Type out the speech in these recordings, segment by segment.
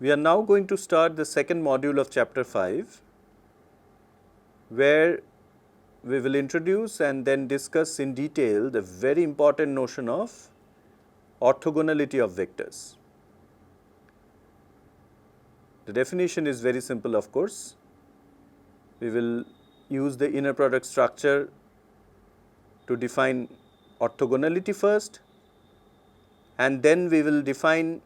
We are now going to start the second module of chapter 5, where we will introduce and then discuss in detail the very important notion of orthogonality of vectors. The definition is very simple, of course. We will use the inner product structure to define orthogonality first, and then we will define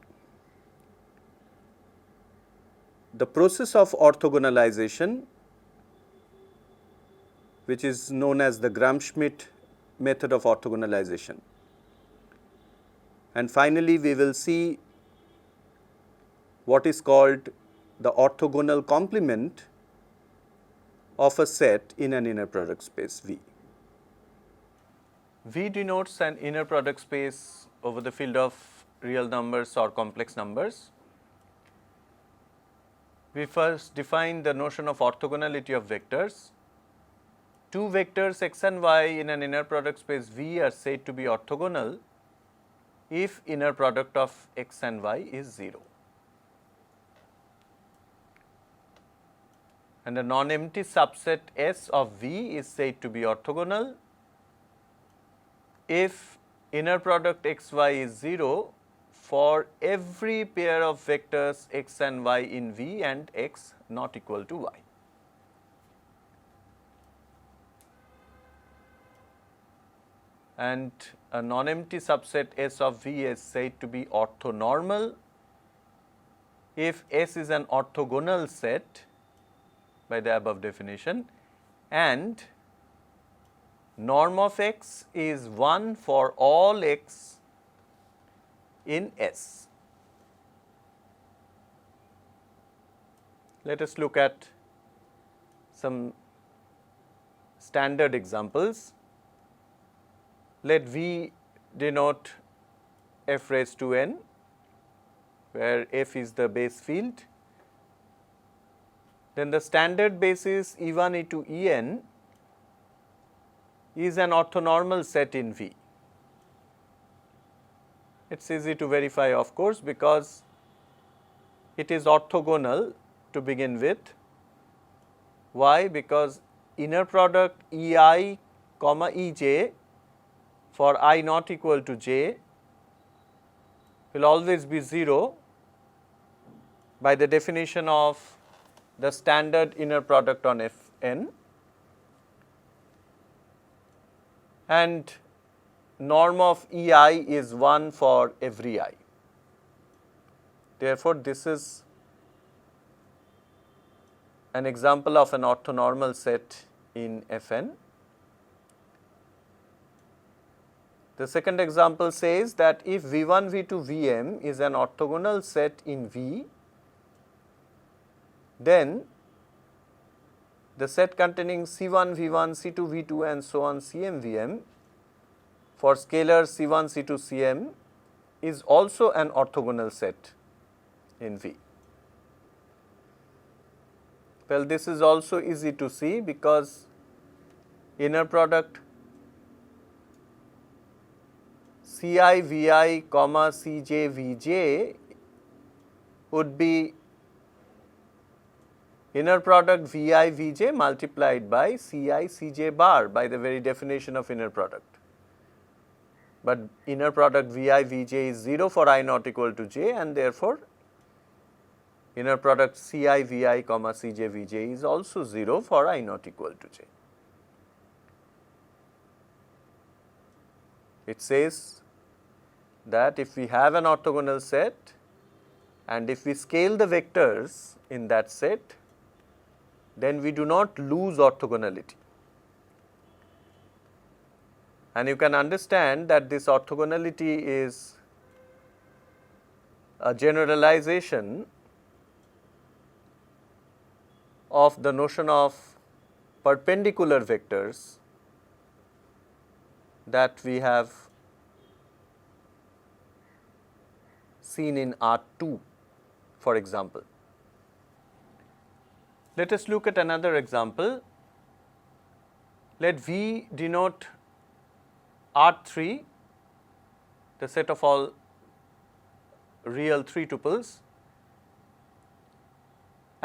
the process of orthogonalization, which is known as the Gram-Schmidt method of orthogonalization. And finally, we will see what is called the orthogonal complement of a set in an inner product space V. V denotes an inner product space over the field of real numbers or complex numbers. We first define the notion of orthogonality of vectors. Two vectors x and y in an inner product space V are said to be orthogonal if inner product of x and y is 0. And a non-empty subset S of V is said to be orthogonal if inner product x y is 0 for every pair of vectors x and y in V and x not equal to y. And a non-empty subset S of V is said to be orthonormal if S is an orthogonal set by the above definition, and norm of x is 1 for all x in S. Let us look at some standard examples. Let V denote f raised to n, where f is the base field. Then the standard basis E1, E2, En is an orthonormal set in V. It is easy to verify, of course, because it is orthogonal to begin with. Why? Because inner product Ei, Ej for I not equal to j will always be 0 by the definition of the standard inner product on Fn, and norm of Ei is 1 for every I. Therefore, this is an example of an orthonormal set in Fn. The second example says that if V1, V2, Vm is an orthogonal set in V, then the set containing C1, V1, C2, V2 and so on Cm, Vm for scalars C1, C2, Cm is also an orthogonal set in V. Well, this is also easy to see because inner product Ci, Vi, Cj, Vj would be inner product Vi, Vj multiplied by Ci, Cj bar by the very definition of inner product. But inner product Vi, Vj is 0 for I not equal to j, and therefore, inner product Ci, Vi, Cj, Vj is also 0 for I not equal to j. It says that if we have an orthogonal set and if we scale the vectors in that set, then we do not lose orthogonality. And you can understand that this orthogonality is a generalization of the notion of perpendicular vectors that we have seen in R2, for example. Let us look at another example. Let V denote R3, the set of all real 3 tuples,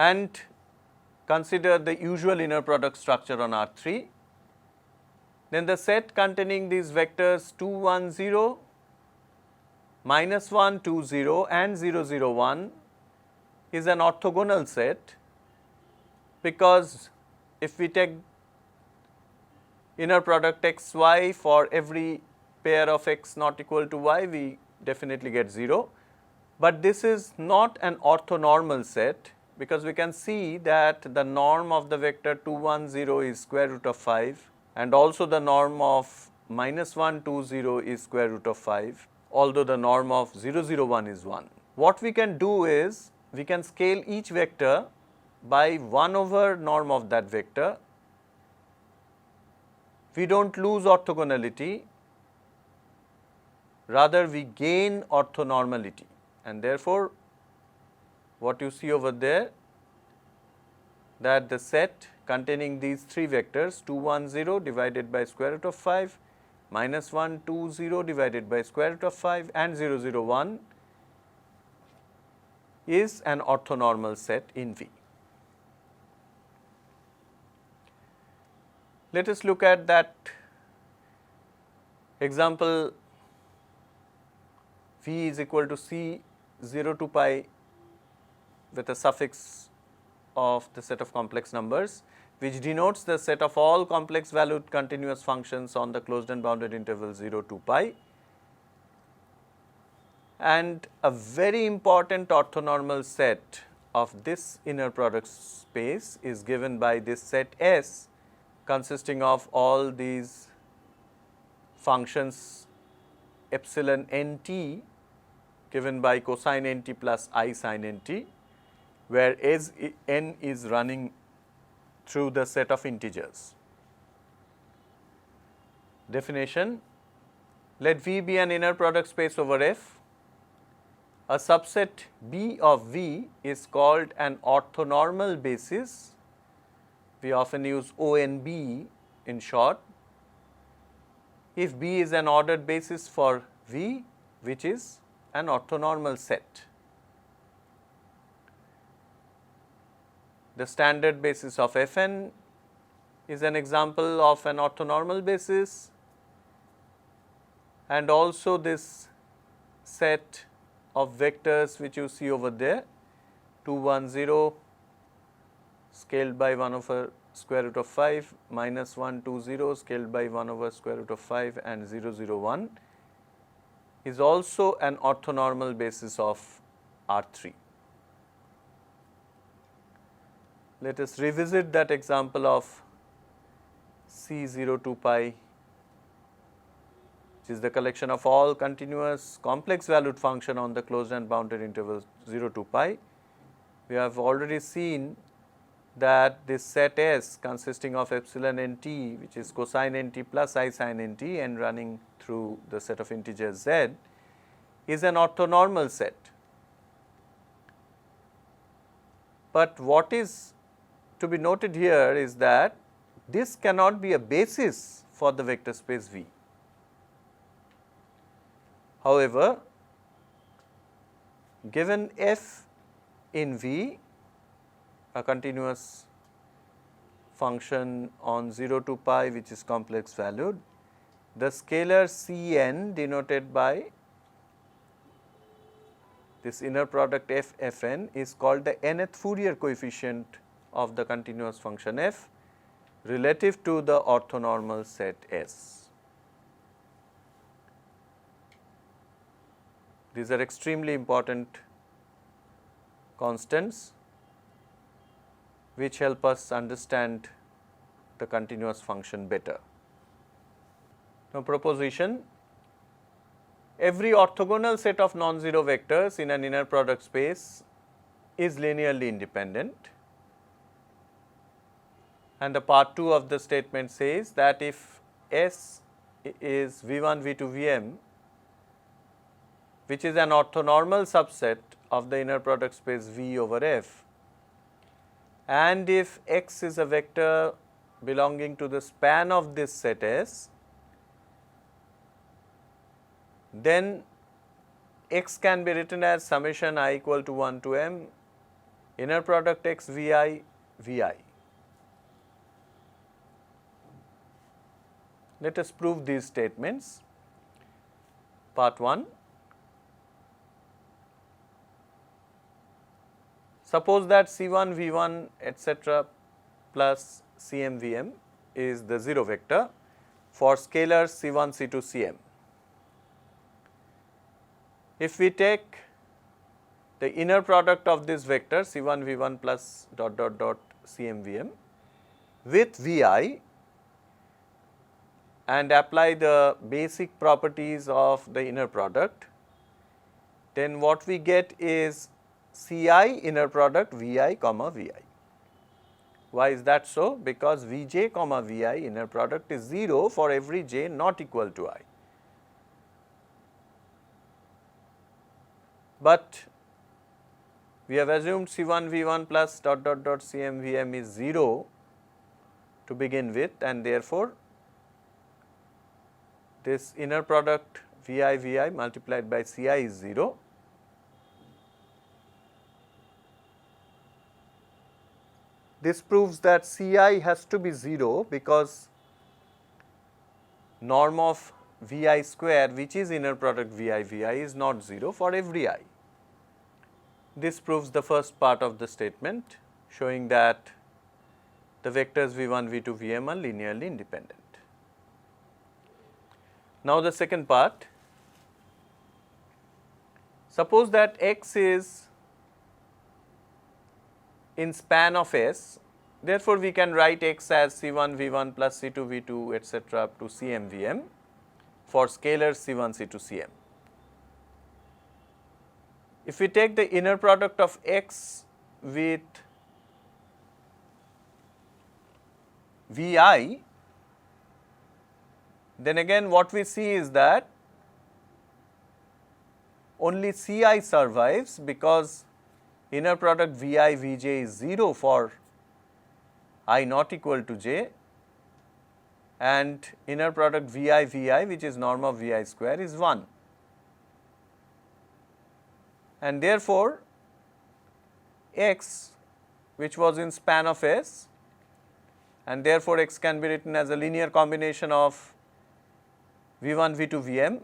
and consider the usual inner product structure on R3. Then the set containing these vectors 2, 1, 0, minus 1, 2, 0 and 0, 0, 1 is an orthogonal set, because if we take inner product x y for every pair of x not equal to y, we definitely get 0. But this is not an orthonormal set, because we can see that the norm of the vector 2, 1, 0 is square root of 5, and also the norm of minus 1, 2, 0 is square root of 5, although the norm of 0, 0, 1 is 1. What we can do is, we can scale each vector by 1 over norm of that vector. We do not lose orthogonality, rather we gain orthonormality, and therefore, what you see over there, that the set containing these 3 vectors 2, 1, 0 divided by square root of 5, minus 1, 2, 0 divided by square root of 5 and 0, 0, 1 is an orthonormal set in V. Let us look at that example. V is equal to C 0 to pi with a suffix of the set of complex numbers, which denotes the set of all complex valued continuous functions on the closed and bounded interval 0 to pi. And a very important orthonormal set of this inner product space is given by this set S, consisting of all these functions epsilon nt given by cosine nt plus I sin nt, where as n is running through the set of integers. Definition: let V be an inner product space over F. A subset B of V is called an orthonormal basis. We often use ONB in short, if B is an ordered basis for V, which is an orthonormal set. The standard basis of Fn is an example of an orthonormal basis, and also this set of vectors which you see over there 2, 1, 0 scaled by 1 over square root of 5, minus 1, 2, 0 scaled by 1 over square root of 5 and 0, 0, 1 is also an orthonormal basis of R3. Let us revisit that example of C 0 to pi, which is the collection of all continuous complex valued function on the closed and bounded intervals 0 to pi. We have already seen that this set S consisting of epsilon nt, which is cosine nt plus I sin nt and running through the set of integers z, is an orthonormal set. But what is to be noted here is that this cannot be a basis for the vector space V. However, given f in V, a continuous function on 0 to pi which is complex valued, the scalar Cn denoted by this inner product f Fn is called the nth Fourier coefficient of the continuous function f relative to the orthonormal set S. These are extremely important constants which help us understand the continuous function better. Now, proposition: every orthogonal set of non-zero vectors in an inner product space is linearly independent, and the part 2 of the statement says that if S is V1, V2, Vm, which is an orthonormal subset of the inner product space V over F, and if X is a vector belonging to the span of this set S, then X can be written as summation I equal to 1 to m inner product x vi vi. Let us prove these statements. Part 1. Suppose that C1 V1 etc. plus Cm Vm is the 0 vector for scalars C1 C2 Cm. If we take the inner product of this vector C1 V1 plus dot dot dot Cm Vm with Vi and apply the basic properties of the inner product, then what we get is Ci inner product Vi comma Vi. Why is that so? Because Vj comma Vi inner product is 0 for every j not equal to I. But we have assumed C1 V1 plus dot dot dot Cm Vm is 0 to begin with, and therefore, this inner product Vi Vi multiplied by Ci is 0. This proves that Ci has to be 0 because norm of Vi square, which is inner product Vi Vi, is not 0 for every I. This proves the first part of the statement, showing that the vectors V1, V2, Vm are linearly independent. Now, the second part, suppose that x is in span of S, therefore, we can write x as C1 V1 plus C2 V2 etc. up to Cm Vm for scalars C1 C2 Cm. If we take the inner product of x with Vi, then again what we see is that only Ci survives because inner product Vi Vj is 0 for I not equal to j, and inner product Vi Vi, which is norm of Vi square, is 1. And therefore, x, which was in span of S, and therefore x can be written as a linear combination of V1 V2 Vm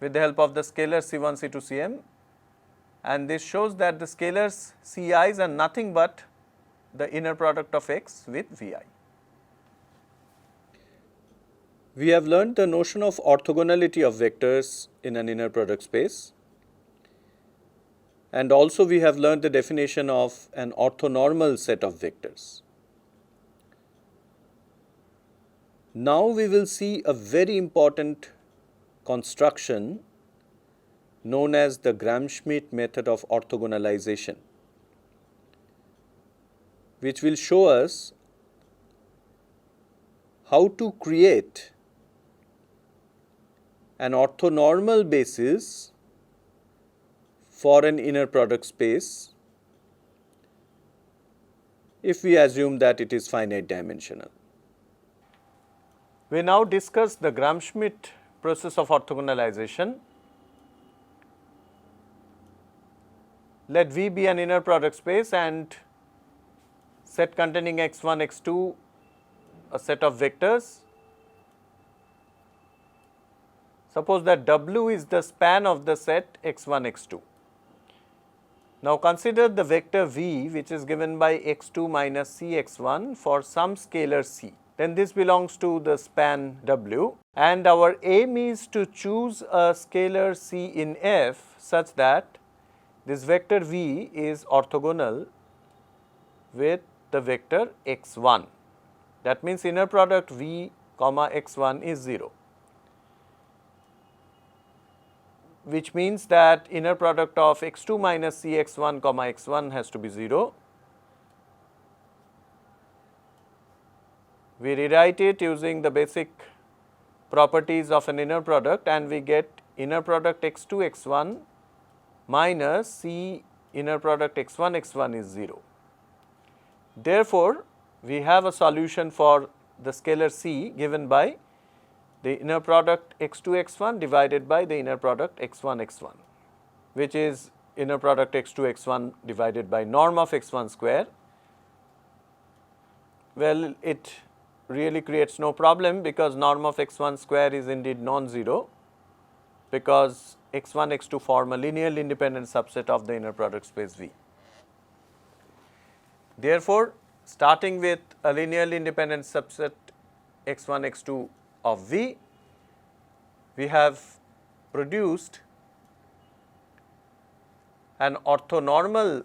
with the help of the scalar C1 C2 Cm, and this shows that the scalars Ci's are nothing but the inner product of x with Vi. We have learned the notion of orthogonality of vectors in an inner product space, and also we have learned the definition of an orthonormal set of vectors. Now we will see a very important construction known as the Gram-Schmidt method of orthogonalization, which will show us how to create an orthonormal basis for an inner product space if we assume that it is finite dimensional. We now discuss the Gram-Schmidt process of orthogonalization. Let V be an inner product space and set containing x1, x2, a set of vectors. Suppose that W is the span of the set x1, x2. Now consider the vector V, which is given by x2 minus cx1 for some scalar c. Then this belongs to the span W, and our aim is to choose a scalar c in F such that this vector V is orthogonal with the vector x1. That means inner product V comma x1 is 0, which means that inner product of x2 minus cx1 comma x1 has to be 0. We rewrite it using the basic properties of an inner product, and we get inner product x2 x1 minus c inner product x1 x1 is 0. Therefore, we have a solution for the scalar c given by the inner product x2 x1 divided by the inner product x1 x1, which is inner product x2 x1 divided by norm of x1 square. Well, it really creates no problem because norm of x1 square is indeed non-zero, because x1 x2 form a linearly independent subset of the inner product space V. Therefore, starting with a linearly independent subset x1 x2 of V, we have produced an orthonormal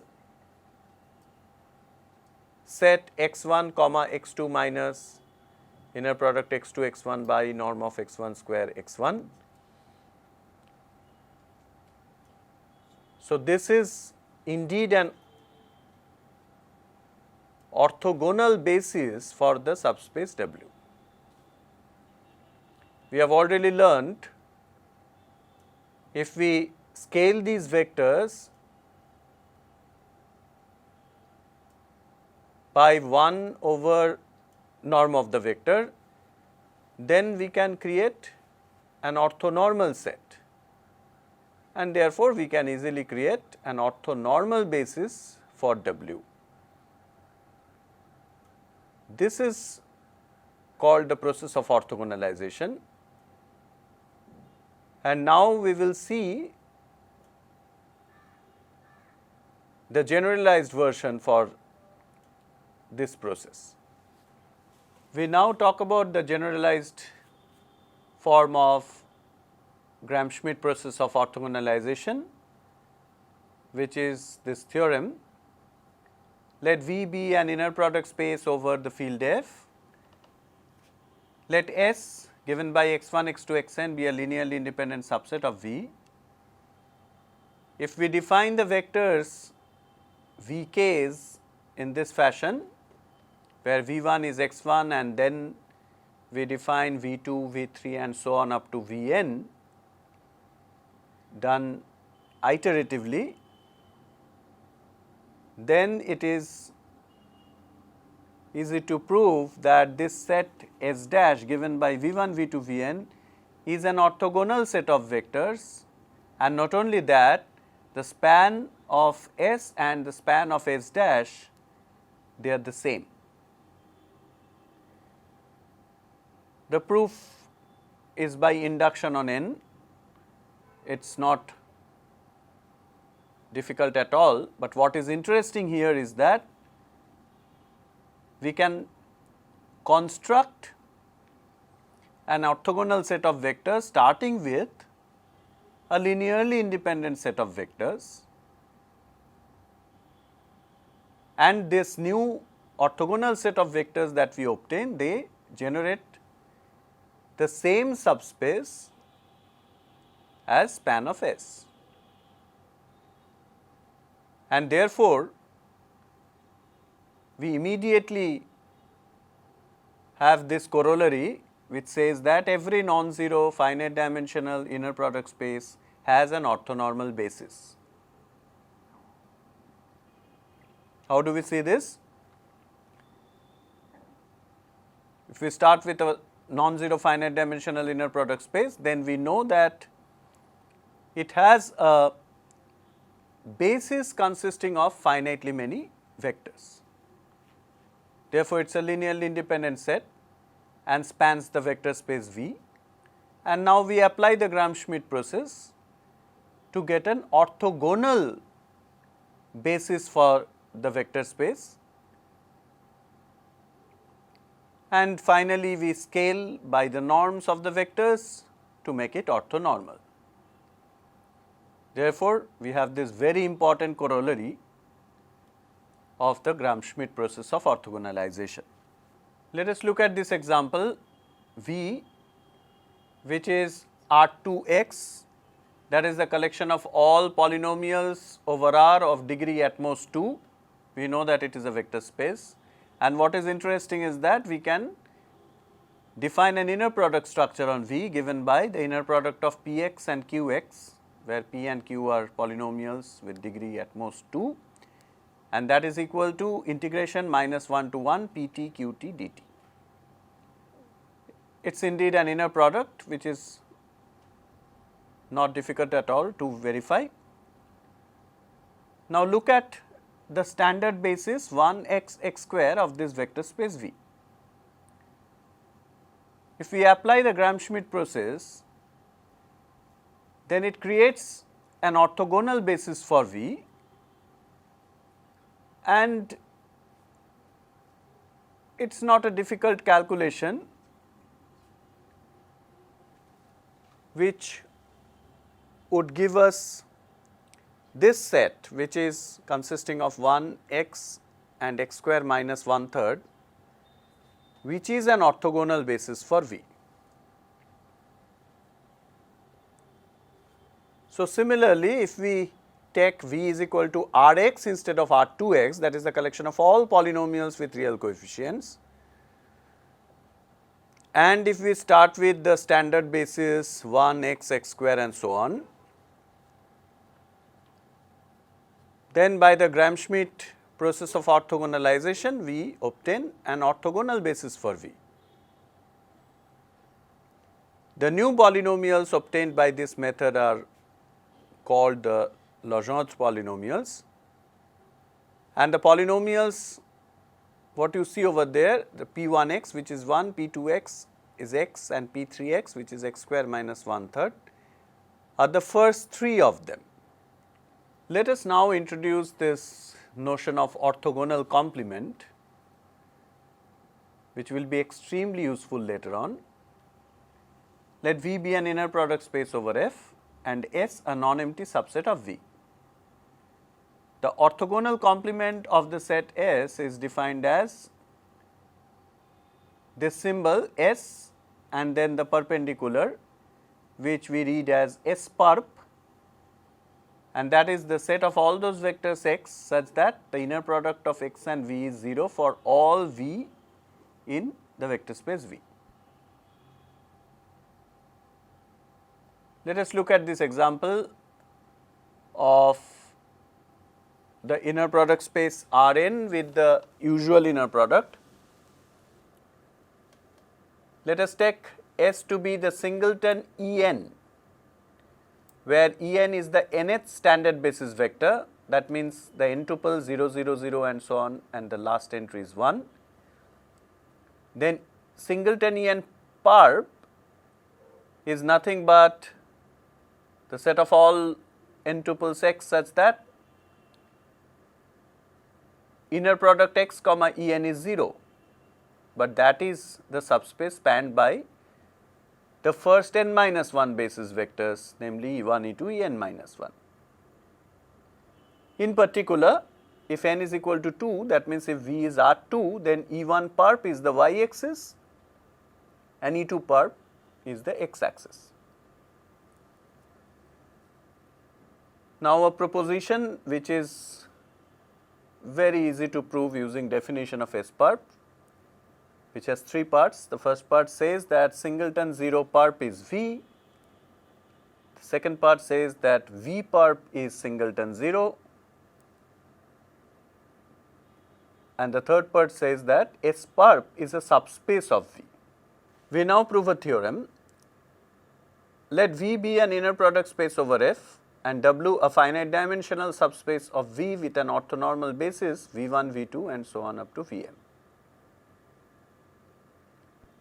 set x1 comma x2 minus inner product x2 x1 by norm of x1 square x1. So, this is indeed an orthogonal basis for the subspace W. We have already learnt, if we scale these vectors by 1 over norm of the vector, then we can create an orthonormal set, and therefore, we can easily create an orthonormal basis for W. This is called the process of orthogonalization, and now we will see the generalized version for this process. We now talk about the generalized form of Gram-Schmidt process of orthogonalization, which is this theorem. Let V be an inner product space over the field F. Let S given by x1, x2, xn be a linearly independent subset of V. If we define the vectors Vk's in this fashion, where V1 is x1 and then we define V2, V3 and so on up to Vn, done iteratively, then it is easy to prove that this set S dash given by V1, V2, Vn is an orthogonal set of vectors, and not only that, the span of S and the span of S dash, they are the same. The proof is by induction on N. It is not difficult at all, but what is interesting here is that we can construct an orthogonal set of vectors starting with a linearly independent set of vectors, and this new orthogonal set of vectors that we obtain, they generate the same subspace as span of S, and therefore, we immediately have this corollary which says that every non-zero finite dimensional inner product space has an orthonormal basis. How do we see this? If we start with a non-zero finite dimensional inner product space, then we know that it has a basis consisting of finitely many vectors. Therefore, it is a linearly independent set and spans the vector space V, and now we apply the Gram-Schmidt process to get an orthogonal basis for the vector space, and finally, we scale by the norms of the vectors to make it orthonormal. Therefore, we have this very important corollary of the Gram-Schmidt process of orthogonalization. Let us look at this example V, which is R2x, that is the collection of all polynomials over R of degree at most 2. We know that it is a vector space, and what is interesting is that we can define an inner product structure on V given by the inner product of Px and Qx, where P and Q are polynomials with degree at most 2, and that is equal to integration minus 1 to 1 Pt Qt dt. It is indeed an inner product which is not difficult at all to verify. Now, look at the standard basis 1 x x square of this vector space V. If we apply the Gram-Schmidt process, then it creates an orthogonal basis for V, and it is not a difficult calculation which would give us this set, which is consisting of 1 x and x square minus 1/3, which is an orthogonal basis for V. So, similarly, if we take V is equal to R x instead of R 2 x, that is the collection of all polynomials with real coefficients, and if we start with the standard basis 1 x x square and so on, then by the Gram-Schmidt process of orthogonalization, we obtain an orthogonal basis for V. The new polynomials obtained by this method are called the Legendre polynomials, and the polynomials what you see over there, the P1x which is 1, P2x is x, and P3x which is x square minus 1/3 are the first three of them. Let us now introduce this notion of orthogonal complement, which will be extremely useful later on. Let V be an inner product space over F and S a non-empty subset of V. The orthogonal complement of the set S is defined as this symbol S and then the perpendicular, which we read as S perp, and that is the set of all those vectors x such that the inner product of x and V is 0 for all V in the vector space V. Let us look at this example of the inner product space Rn with the usual inner product. Let us take S to be the singleton En, where En is the nth standard basis vector, that means the n tuple 0 0 0 and so on, and the last entry is 1. Then singleton En perp is nothing but the set of all n tuples x such that inner product x comma En is 0, but that is the subspace spanned by the first n minus 1 basis vectors, namely E1, E2, En minus 1. In particular, if n is equal to 2, that means if V is R2, then E1 perp is the y axis and E2 perp is the x axis. Now, a proposition which is very easy to prove using definition of S perp, which has three parts. The first part says that singleton 0 perp is V. The second part says that V perp is singleton 0. And the third part says that S perp is a subspace of V. We now prove a theorem. Let V be an inner product space over F and W a finite dimensional subspace of V with an orthonormal basis V1, V2 and so on up to Vm.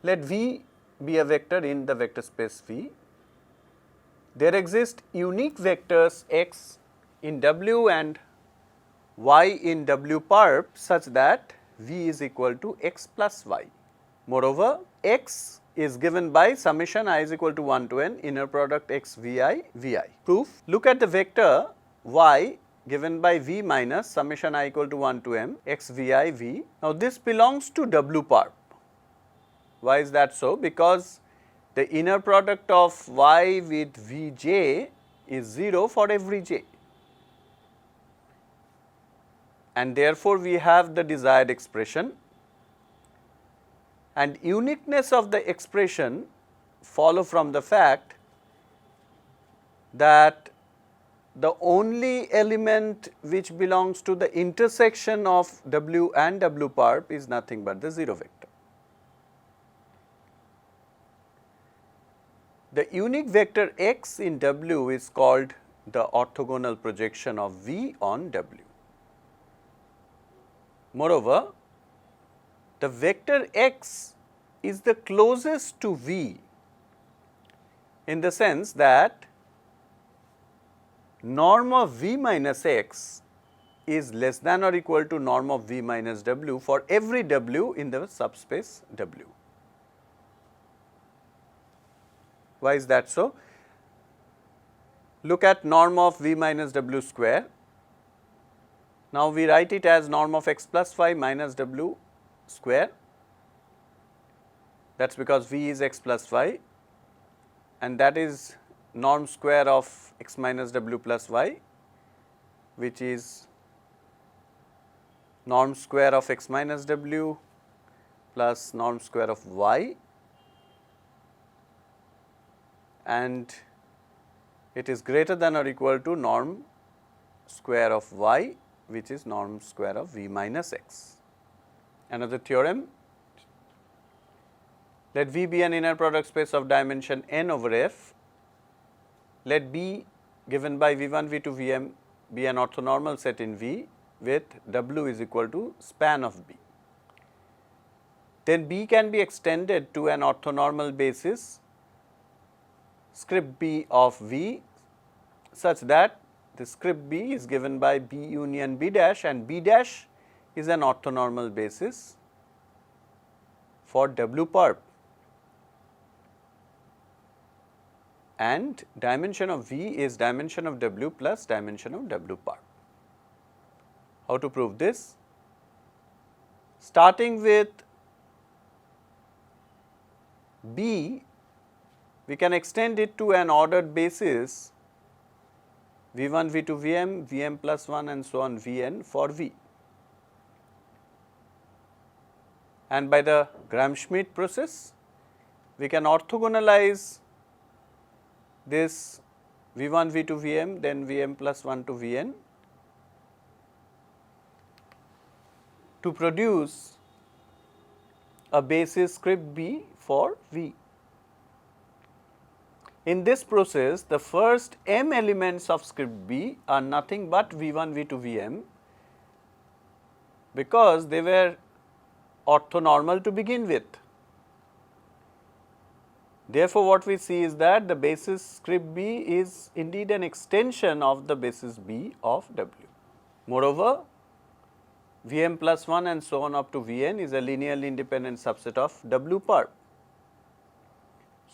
Let V be a vector in the vector space V. There exist unique vectors x in W and y in W perp such that V is equal to x plus y. Moreover, x is given by summation I is equal to 1 to n inner product x Vi Vi. Proof: look at the vector y given by V minus summation I equal to 1 to m x Vi V. Now, this belongs to W perp. Why is that so? Because the inner product of y with Vj is 0 for every j, and therefore, we have the desired expression, and uniqueness of the expression follow from the fact that the only element which belongs to the intersection of W and W perp is nothing but the 0 vector. The unique vector x in W is called the orthogonal projection of V on W. Moreover, the vector x is the closest to V in the sense that norm of V minus x is less than or equal to norm of V minus W for every W in the subspace W. Why is that so? Look at norm of V minus W square. Now, we write it as norm of x plus y minus W square, that is because V is x plus y, and that is norm square of x minus W plus y, which is norm square of x minus W plus norm square of y, and it is greater than or equal to norm square of y, which is norm square of V minus x. Another theorem, let V be an inner product space of dimension n over f, let B given by V1, V2, Vm be an orthonormal set in V with W is equal to span of B. Then B can be extended to an orthonormal basis script B of V such that the script B is given by B union B dash, and B dash is an orthonormal basis for W perp, and dimension of V is dimension of W plus dimension of W perp. How to prove this? Starting with B, we can extend it to an ordered basis V1, V2, Vm, Vm plus 1 and so on Vn for V. And by the Gram-Schmidt process, we can orthogonalize this V1, V2, Vm, then Vm plus 1 to Vn to produce a basis script B for V. In this process, the first m elements of script B are nothing but V1, V2, Vm, because they were orthonormal to begin with. Therefore, what we see is that the basis script B is indeed an extension of the basis B of W. Moreover, Vm plus 1 and so on up to Vn is a linearly independent subset of W perp.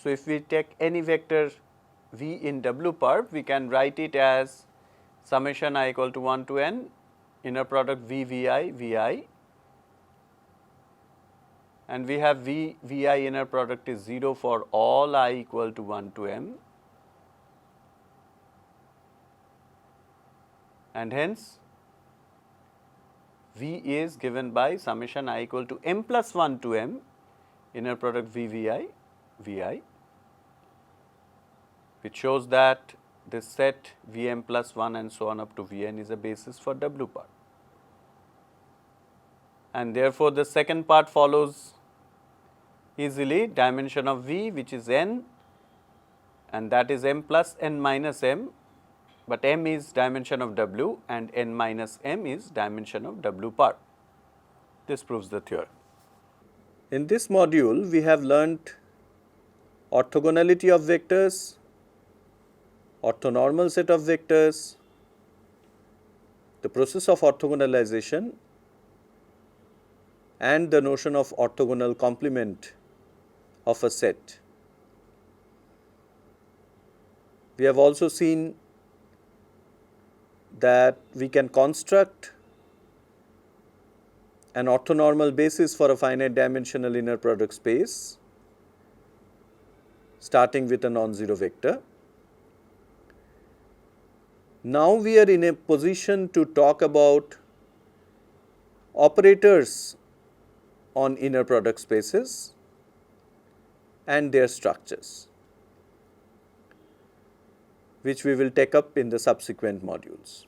So, if we take any vector V in W perp, we can write it as summation I equal to 1 to n inner product V Vi Vi, and we have V Vi inner product is 0 for all I equal to 1 to m, and hence V is given by summation I equal to m plus 1 to m inner product V Vi Vi, which shows that this set Vm plus 1 and so on up to Vn is a basis for W part. And therefore, the second part follows easily, dimension of V which is n, and that is m plus n minus m, but m is dimension of W and n minus m is dimension of W part. This proves the theorem. In this module, we have learnt orthogonality of vectors, orthonormal set of vectors, the process of orthogonalization, and the notion of orthogonal complement of a set. We have also seen that we can construct an orthonormal basis for a finite dimensional inner product space starting with a non-zero vector. Now we are in a position to talk about operators on inner product spaces and their structures, which we will take up in the subsequent modules.